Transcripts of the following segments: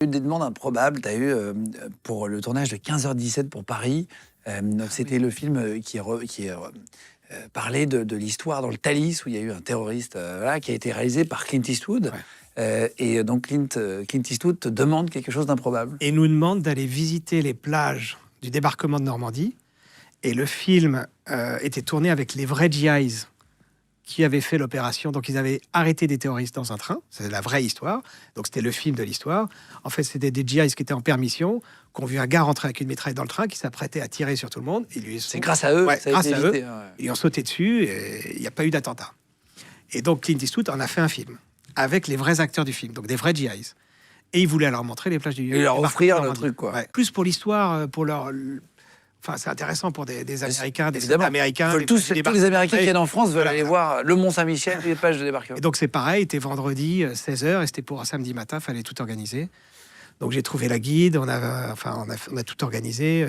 Des demandes improbables, tu as eu pour le tournage de 15h17 pour Paris. C'était le film qui parlait de l'histoire dans le Thalys, où il y a eu un terroriste qui a été réalisé par Clint Eastwood. Ouais. Et donc Clint Eastwood te demande quelque chose d'improbable. Et nous demande d'aller visiter les plages du débarquement de Normandie. Et le film était tourné avec les vrais GIs qui avaient fait l'opération. Donc, ils avaient arrêté des terroristes dans un train. C'est la vraie histoire. Donc, c'était le film de l'histoire. En fait, c'était des GIs qui étaient en permission, qui ont vu un gars rentrer avec une mitraille dans le train, qui s'apprêtait à tirer sur tout le monde. C'est grâce à eux. Ouais, ça a grâce été à évité, eux. Ouais. Ils ont sauté dessus et il n'y a pas eu d'attentat. Et donc, Clint Eastwood en a fait un film avec les vrais acteurs du film, donc des vrais GIs. Et il voulait leur montrer les plages du... Et leur offrir le truc, quoi. Ouais. Plus pour l'histoire, pour leur... Enfin, c'est intéressant pour des Américains, des Américains. Tous les Américains qui viennent en France veulent aller voir le Mont-Saint-Michel, les plages de débarquement. Et donc, c'est pareil, c'était vendredi, 16h, et c'était pour un samedi matin, il fallait tout organiser. Donc, j'ai trouvé la guide, on a tout organisé.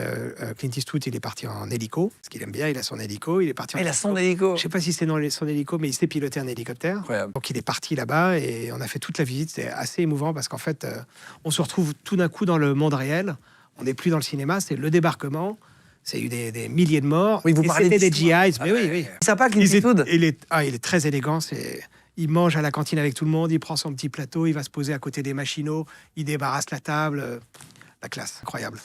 Clint Eastwood, il est parti en hélico, parce qu'il aime bien, il a son hélico. Il est parti. Il a son hélico. Je sais pas si c'est son hélico, mais il sait piloter un hélicoptère. Incroyable. Donc, il est parti là-bas, et on a fait toute la visite. C'était assez émouvant, parce qu'en fait, on se retrouve tout d'un coup dans le monde réel. On n'est plus dans le cinéma, c'est le débarquement. C'est eu des milliers de morts. Oui, vous parlez c'était des GIs. Mais oui. C'est sympa, Clint Eastwood. Il est très élégant. Il mange à la cantine avec tout le monde. Il prend son petit plateau. Il va se poser à côté des machinaux. Il débarrasse la table. La classe, incroyable.